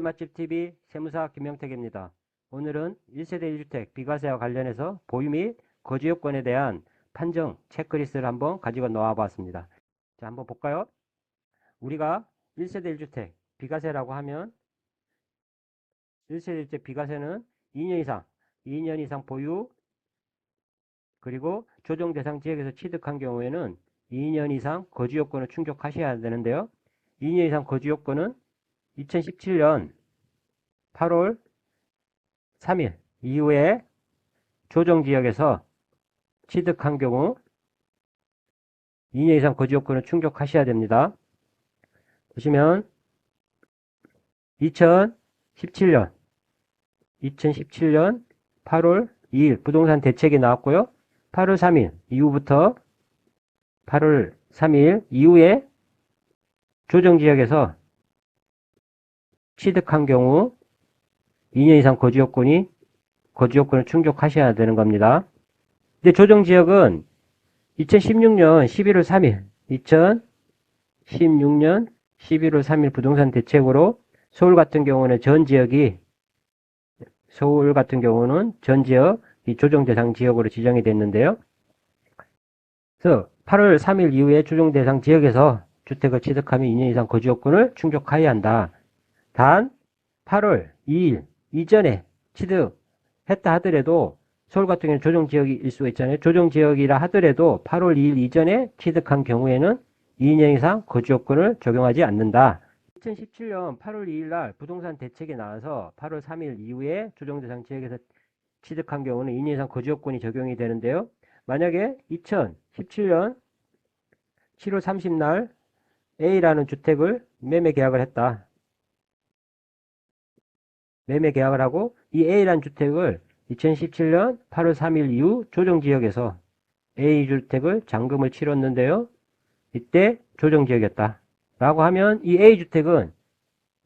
맛집TV 세무사 김명택입니다. 오늘은 1세대 1주택 비과세와 관련해서 보유 및 거주 요건에 대한 판정 체크리스트를 한번 가지고 나와 봤습니다. 자, 한번 볼까요? 우리가 1세대 1주택 비과세라고 하면 1세대 1주택 비과세는 2년 이상 보유, 그리고 조정 대상 지역에서 취득한 경우에는 2년 이상 거주 요건을 충족하셔야 되는데요. 2년 이상 거주 요건은 2017년 8월 3일 이후에 조정지역에서 취득한 경우 2년 이상 거주 요건을 충족하셔야 됩니다. 보시면 2017년 8월 2일 부동산 대책이 나왔고요. 8월 3일 이후부터 8월 3일 이후에 조정지역에서 취득한 경우 2년 이상 거주 요건을 충족하셔야 되는 겁니다. 근데 조정지역은 2016년 11월 3일, 2016년 11월 3일 부동산 대책으로 서울 같은 경우는 전 지역이 조정 대상 지역으로 지정이 됐는데요. 그래서 8월 3일 이후에 조정 대상 지역에서 주택을 취득하면 2년 이상 거주 요건을 충족하여야 한다. 단 8월 2일 이전에 취득했다 하더라도 서울 같은 경우는 조정지역일 수가 있잖아요. 조정지역이라 하더라도 8월 2일 이전에 취득한 경우에는 2년 이상 거주 요건을 적용하지 않는다. 2017년 8월 2일 날 부동산 대책이 나와서 8월 3일 이후에 조정대상 지역에서 취득한 경우는 2년 이상 거주 요건이 적용이 되는데요. 만약에 2017년 7월 30날 A라는 주택을 매매 계약을 했다. 매매 계약을 하고 이 A라는 주택을 2017년 8월 3일 이후 조정지역에서 A주택을 잔금을 치렀는데요. 이때 조정지역이었다. 라고 하면 이 A주택은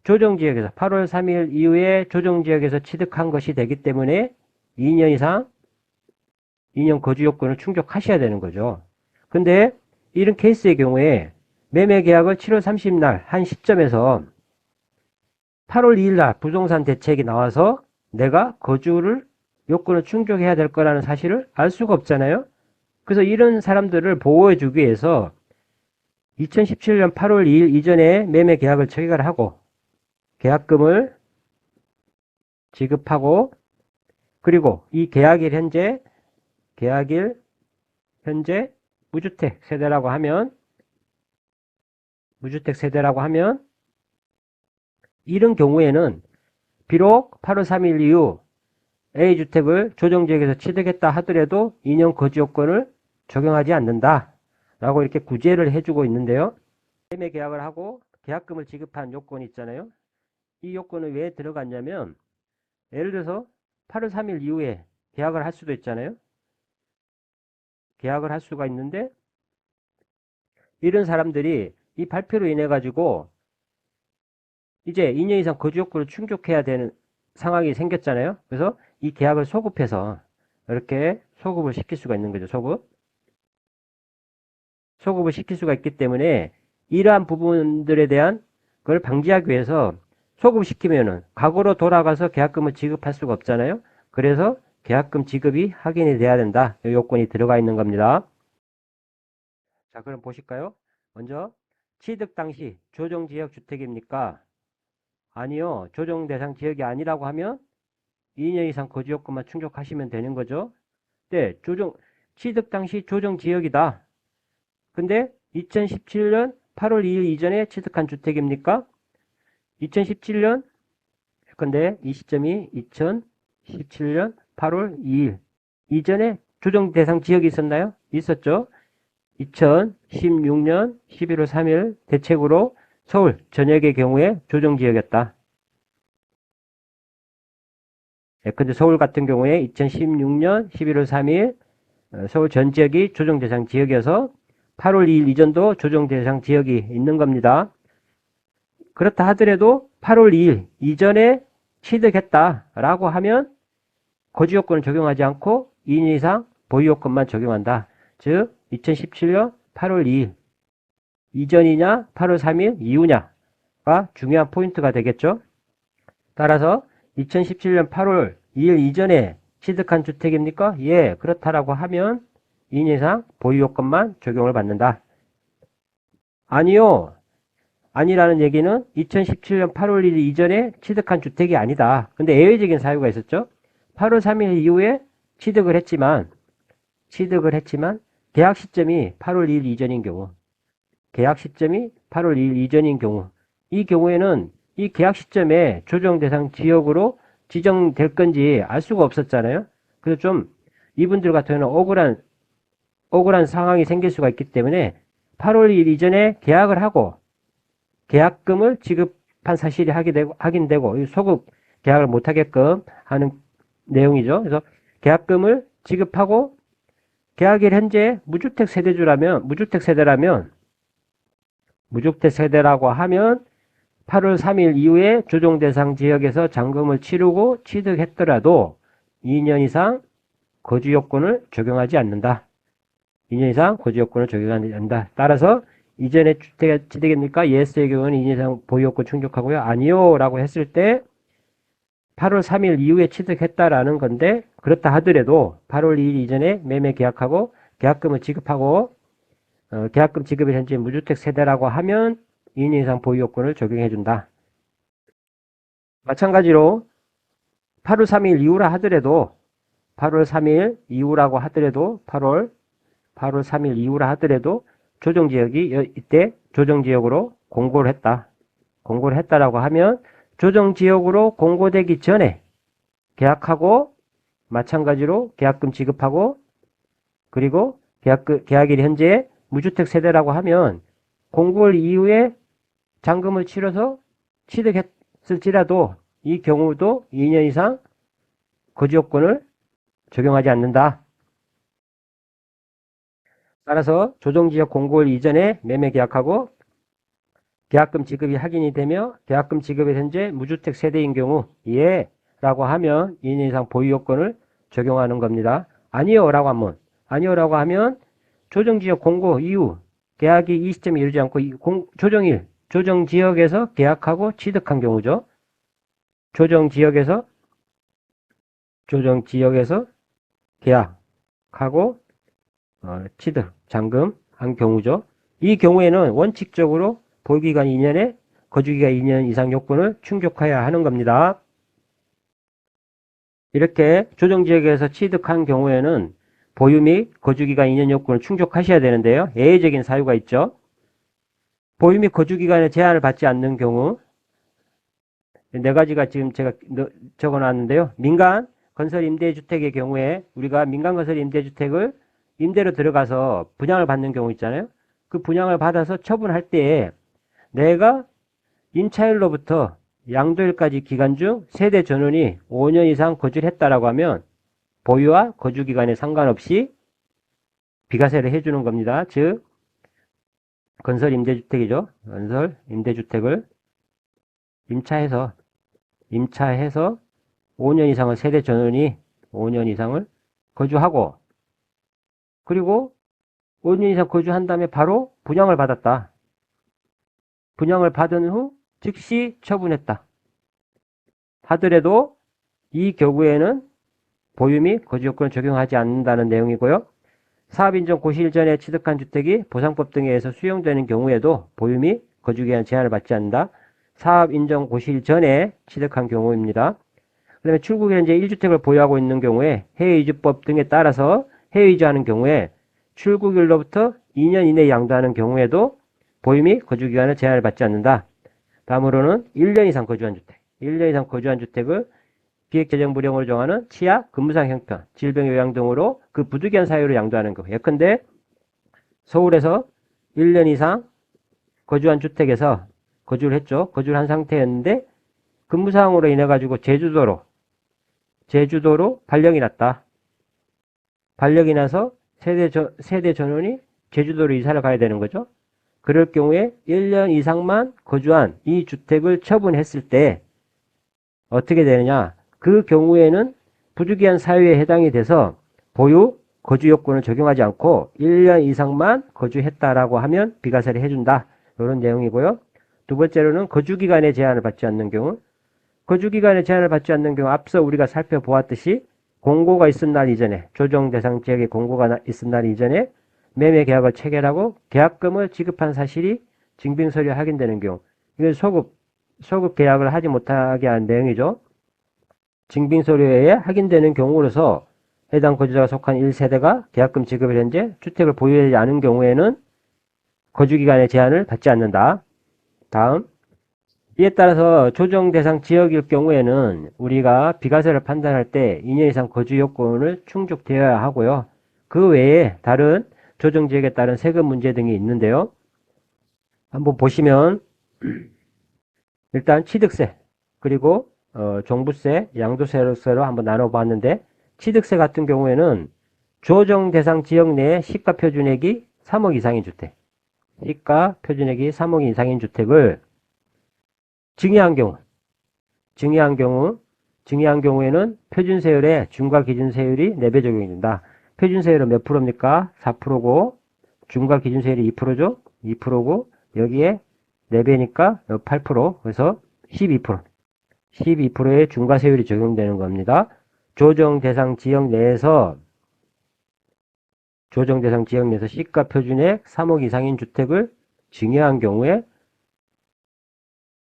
조정지역에서 8월 3일 이후에 조정지역에서 취득한 것이 되기 때문에 2년 이상 2년 거주 요건을 충족하셔야 되는 거죠. 근데 이런 케이스의 경우에 매매 계약을 7월 30날 한 시점에서 8월 2일 날 부동산 대책이 나와서 내가 거주를 요건을 충족해야 될 거라는 사실을 알 수가 없잖아요. 그래서 이런 사람들을 보호해주기 위해서 2017년 8월 2일 이전에 매매 계약을 체결을 하고 계약금을 지급하고 그리고 이 계약일 현재 무주택 세대라고 하면 이런 경우에는 비록 8월 3일 이후 A주택을 조정지역에서 취득했다 하더라도 2년 거주 요건을 적용하지 않는다 라고 이렇게 구제를 해주고 있는데요. 매매 계약을 하고 계약금을 지급한 요건이 있잖아요. 이 요건은 왜 들어갔냐면 예를 들어서 8월 3일 이후에 계약을 할 수도 있잖아요. 계약을 할 수가 있는데 이런 사람들이 이 발표로 인해 가지고 이제 2년 이상 거주 요건을 충족해야 되는 상황이 생겼잖아요. 그래서 이 계약을 소급해서 이렇게 소급을 시킬 수가 있는 거죠. 소급을 시킬 수가 있기 때문에 이러한 부분들에 대한 걸 방지하기 위해서 소급시키면은 과거로 돌아가서 계약금을 지급할 수가 없잖아요. 그래서 계약금 지급이 확인이 돼야 된다. 이 요건이 들어가 있는 겁니다. 자, 그럼 보실까요? 먼저 취득 당시 조정지역 주택입니까? 아니요. 조정 대상 지역이 아니라고 하면 2년 이상 거주 요건만 충족하시면 되는 거죠. 네, 취득 당시 조정 지역이다. 근데 2017년 8월 2일 이전에 취득한 주택입니까? 2017년, 근데 이 시점이 2017년 8월 2일 이전에 조정 대상 지역이 있었나요? 있었죠. 2016년 11월 3일 대책으로 서울 전역의 경우에 조정지역이었다. 근데 서울 같은 경우에 2016년 11월 3일 서울 전 지역이 조정대상 지역이어서 8월 2일 이전도 조정대상 지역이 있는 겁니다. 그렇다 하더라도 8월 2일 이전에 취득했다라고 하면 거주요건을 적용하지 않고 2년 이상 보유요건만 적용한다. 즉 2017년 8월 2일 이전이냐 8월 3일 이후냐가 중요한 포인트가 되겠죠. 따라서 2017년 8월 2일 이전에 취득한 주택입니까? 예, 그렇다라고 하면 2년 이상 보유요건만 적용을 받는다. 아니요. 아니라는 얘기는 2017년 8월 1일 이전에 취득한 주택이 아니다. 근데 예외적인 사유가 있었죠. 8월 3일 이후에 취득을 했지만 계약 시점이 8월 2일 이전인 경우, 계약 시점이 8월 2일 이전인 경우, 이 경우에는 이 계약 시점에 조정 대상 지역으로 지정될 건지 알 수가 없었잖아요. 그래서 좀 이분들 같은 경우는 억울한 상황이 생길 수가 있기 때문에 8월 2일 이전에 계약을 하고 계약금을 지급한 사실이 확인되고 소급 계약을 못하게끔 하는 내용이죠. 그래서 계약금을 지급하고 계약일 현재 무주택 세대라고 하면 8월 3일 이후에 조정 대상 지역에서 잔금을 치르고 취득했더라도 2년 이상 거주 요건을 적용하지 않는다. 2년 이상 거주 요건을 적용하지 않는다. 따라서 이전에 주택 취득입니까? 예스의 경우는 2년 이상 보유 요건 충족하고요. 아니요 라고 했을 때 8월 3일 이후에 취득했다라는 건데, 그렇다 하더라도 8월 2일 이전에 매매 계약하고 계약금을 지급하고 계약금 지급이 현재 무주택 세대라고 하면 2년 이상 보유 요건을 적용해준다. 마찬가지로 8월 3일 이후라 하더라도 8월 3일 이후라고 하더라도 8월 3일 이후라 하더라도 조정지역이 이때 조정지역으로 공고를 했다. 공고를 했다라고 하면 조정지역으로 공고되기 전에 계약하고 마찬가지로 계약금 지급하고 그리고 계약일 현재 무주택 세대라고 하면 공고일 이후에 잔금을 치러서 취득했을지라도 이 경우도 2년 이상 거주요건을 적용하지 않는다. 따라서 조정지역 공고일 이전에 매매 계약하고 계약금 지급이 확인이 되며 계약금 지급이 현재 무주택 세대인 경우 예 라고 하면 2년 이상 보유요건을 적용하는 겁니다. 아니요 라고 하면 조정지역 공고 이후 계약이 이 시점에 이르지 않고 조정지역에서 계약하고 취득한 경우죠. 조정지역에서 계약하고 취득, 잔금한 경우죠. 이 경우에는 원칙적으로 보유기간 2년에 거주기간 2년 이상 요건을 충족해야 하는 겁니다. 이렇게 조정지역에서 취득한 경우에는 보유 및 거주기간 2년 요건을 충족하셔야 되는데요. 예외적인 사유가 있죠. 보유 및 거주기간에 제한을 받지 않는 경우 네 가지가 지금 제가 적어놨는데요. 민간 건설 임대주택의 경우에 우리가 민간 건설 임대주택을 임대로 들어가서 분양을 받는 경우 있잖아요. 그 분양을 받아서 처분할 때에 내가 임차인으로부터 양도일까지 기간 중 세대 전원이 5년 이상 거주를 했다라고 하면 보유와 거주기간에 상관없이 비과세를 해주는 겁니다. 즉 건설 임대주택이죠. 건설 임대주택을 임차해서 5년 이상의 세대 전원이 5년 이상을 거주하고 그리고 5년 이상 거주한 다음에 바로 분양을 받았다. 분양을 받은 후 즉시 처분했다. 하더라도 이 경우에는 보유 및 거주요건을 적용하지 않는다는 내용이고요. 사업인정 고시일 전에 취득한 주택이 보상법 등에 의해서 수용되는 경우에도 보유 및 거주기간 제한을 받지 않는다. 사업인정 고시일 전에 취득한 경우입니다. 그 다음에 출국에 현재 1주택을 보유하고 있는 경우에 해외이주법 등에 따라서 해외이주하는 경우에 출국일로부터 2년 이내에 양도하는 경우에도 보유 및 거주기간을 제한을 받지 않는다. 다음으로는 1년 이상 거주한 주택. 1년 이상 거주한 주택을 기획재정부령으로 정하는 치약, 근무상 형편, 질병 요양 등으로 그 부득이한 사유로 양도하는 거. 예컨대 서울에서 1년 이상 거주한 주택에서 거주를 했죠. 거주를 한 상태였는데 근무상으로 인해 가지고 제주도로 발령이 났다. 발령이 나서 세대 전원이 제주도로 이사를 가야 되는 거죠. 그럴 경우에 1년 이상만 거주한 이 주택을 처분했을 때 어떻게 되느냐? 그 경우에는 부득이한 사유에 해당이 돼서 보유, 거주 요건을 적용하지 않고 1년 이상만 거주했다라고 하면 비과세를 해준다. 이런 내용이고요. 두 번째로는 거주기간에 제한을 받지 않는 경우 거주기간의 제한을 받지 않는 경우 앞서 우리가 살펴보았듯이 공고가 있은 날 이전에 조정 대상 지역에 공고가 있은 날 이전에 매매 계약을 체결하고 계약금을 지급한 사실이 증빙서류에 확인되는 경우 이건 소급 계약을 하지 못하게 한 내용이죠. 증빙서류에 확인되는 경우로서 해당 거주자가 속한 1세대가 계약금 지급을 현재 주택을 보유하지 않은 경우에는 거주기간의 제한을 받지 않는다. 다음 이에 따라서 조정 대상 지역일 경우에는 우리가 비과세를 판단할 때 2년 이상 거주 요건을 충족되어야 하고요. 그 외에 다른 조정 지역에 따른 세금 문제 등이 있는데요. 한번 보시면 일단 취득세 그리고 종부세, 양도세로 한번 나눠봤는데 취득세 같은 경우에는 조정 대상 지역 내에 시가 표준액이 3억 이상인 주택, 시가 표준액이 3억 이상인 주택을 증여한 경우에는 표준세율의 중과기준세율이 4배 적용이 된다. 표준세율은 몇 프로입니까? 4%고 중과기준세율이 2%죠? 2%고 여기에 4배니까 8%, 그래서 12%의 중과세율이 적용되는 겁니다. 조정 대상 지역 내에서 시가 표준액 3억 이상인 주택을 증여한 경우에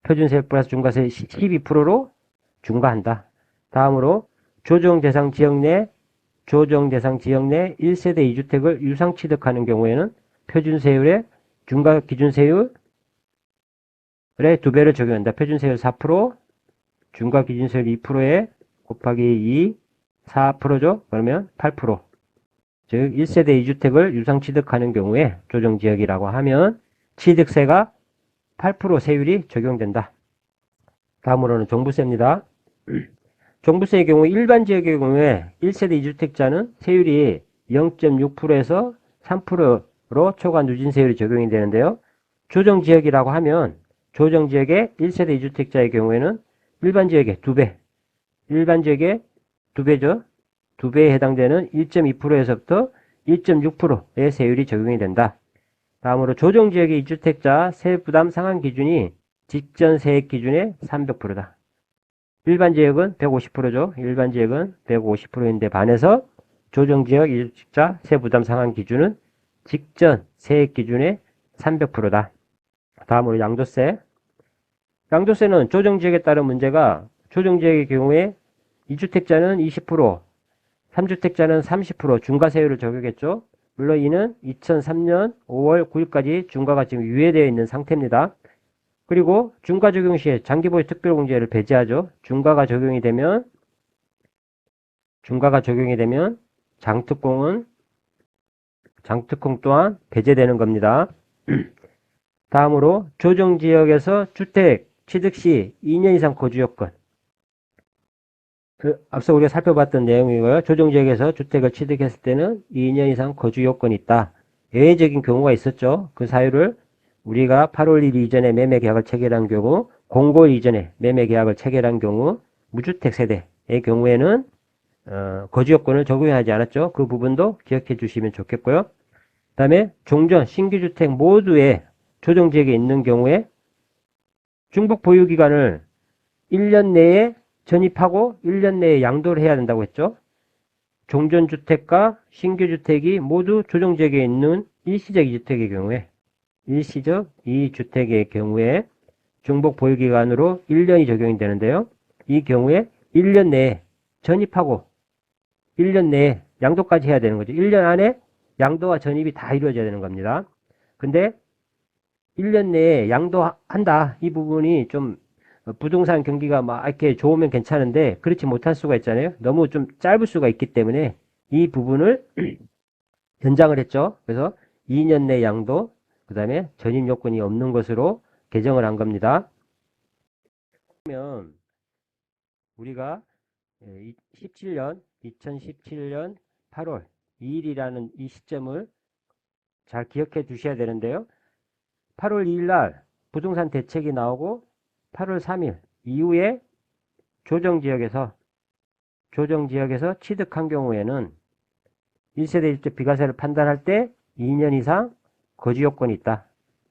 표준세율 플러스 중과세 12%로 중과한다. 다음으로 조정 대상 지역 내 1세대 2주택을 유상 취득하는 경우에는 표준세율의 중과 기준세율의 2배를 적용한다. 표준세율 4%, 중과 기준세율 2%에 곱하기 2, 4%죠. 그러면 8%. 즉 1세대 2주택을 유상 취득하는 경우에 조정지역이라고 하면 취득세가 8% 세율이 적용된다. 다음으로는 종부세입니다. 종부세의 경우 일반 지역의 경우에 1세대 2주택자는 세율이 0.6%에서 3%로 초과 누진세율이 적용이 되는데요. 조정지역이라고 하면 조정지역의 1세대 2주택자의 경우에는 일반 지역의 2배, 일반 지역의 2배죠. 2배에 해당되는 1.2%에서부터 1.6%의 세율이 적용이 된다. 다음으로 조정지역의 2주택자 세부담 상한 기준이 직전 세액 기준의 300%다. 일반 지역은 150%죠. 일반 지역은 150%인데 반해서 조정지역 2주택자 세부담 상한 기준은 직전 세액 기준의 300%다. 다음으로 양도세. 양도세는 조정지역에 따른 문제가 조정지역의 경우에 2주택자는 20%, 3주택자는 30% 중과세율을 적용했죠. 물론 이는 2003년 5월 9일까지 중과가 지금 유예되어 있는 상태입니다. 그리고 중과 적용 시에 장기보유 특별공제를 배제하죠. 중과가 적용이 되면 장특공 또한 배제되는 겁니다. 다음으로 조정지역에서 주택 취득 시 2년 이상 거주 요건. 앞서 우리가 살펴봤던 내용이고요. 조정지역에서 주택을 취득했을 때는 2년 이상 거주 요건이 있다. 예외적인 경우가 있었죠. 그 사유를 우리가 8월 1일 이전에 매매 계약을 체결한 경우, 공고 이전에 매매 계약을 체결한 경우, 무주택 세대의 경우에는 거주 요건을 적용하지 않았죠. 그 부분도 기억해 주시면 좋겠고요. 그 다음에 종전, 신규주택 모두의 조정지역에 있는 경우에 중복 보유기간을 1년 내에 전입하고 1년 내에 양도를 해야 된다고 했죠. 종전주택과 신규주택이 모두 조정지역에 있는 일시적 2주택의 경우에 중복 보유기간으로 1년이 적용이 되는데요. 이 경우에 1년 내에 전입하고 1년 내에 양도까지 해야 되는 거죠. 1년 안에 양도와 전입이 다 이루어져야 되는 겁니다. 근데 1년 내에 양도한다. 이 부분이 좀 부동산 경기가 막 이렇게 좋으면 괜찮은데 그렇지 못할 수가 있잖아요. 너무 좀 짧을 수가 있기 때문에 이 부분을 연장을 했죠. 그래서 2년 내 양도, 그 다음에 전입 요건이 없는 것으로 개정을 한 겁니다. 그러면 우리가 2017년 8월 2일이라는 이 시점을 잘 기억해 두셔야 되는데요. 8월 2일 날 부동산 대책이 나오고 8월 3일 이후에 조정지역에서 취득한 경우에는 1세대 1주택 비과세를 판단할 때 2년 이상 거주 요건이 있다.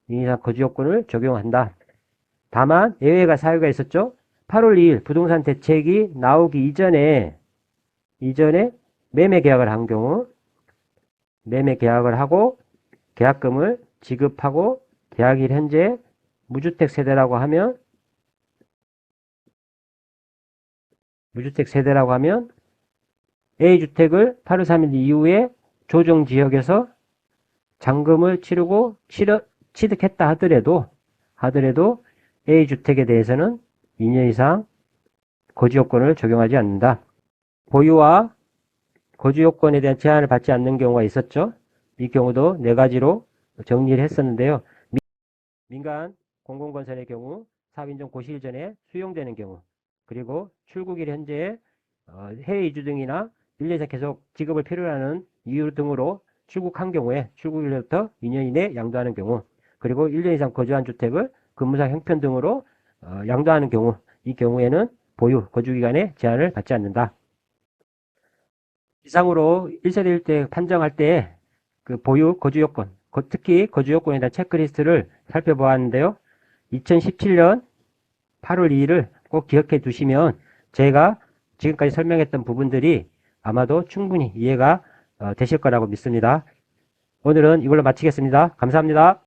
2년 이상 거주 요건을 적용한다. 다만 예외가 사유가 있었죠. 8월 2일 부동산 대책이 나오기 이전에 매매 계약을 한 경우, 매매 계약을 하고 계약금을 지급하고 계약일 현재 무주택 세대라고 하면 A주택을 8월 3일 이후에 조정지역에서 잔금을 치르고 취득했다 하더라도 A주택에 대해서는 2년 이상 거주요건을 적용하지 않는다. 보유와 거주요건에 대한 제한을 받지 않는 경우가 있었죠. 이 경우도 네 가지로 정리를 했었는데요. 민간 공공건설의 경우 사업인정 고시일 전에 수용되는 경우, 그리고 출국일 현재 해외 이주 등이나 1년 이상 계속 직업을 필요로 하는 이유 등으로 출국한 경우에 출국일로부터 2년 이내 양도하는 경우, 그리고 1년 이상 거주한 주택을 근무상 형편 등으로 양도하는 경우, 이 경우에는 보유, 거주기간에 제한을 받지 않는다. 이상으로 1세대 1대 판정할 때 그 보유, 거주요건, 특히 거주요건에 대한 체크리스트를 살펴보았는데요. 2017년 8월 2일을 꼭 기억해 두시면 제가 지금까지 설명했던 부분들이 아마도 충분히 이해가 되실 거라고 믿습니다. 오늘은 이걸로 마치겠습니다. 감사합니다.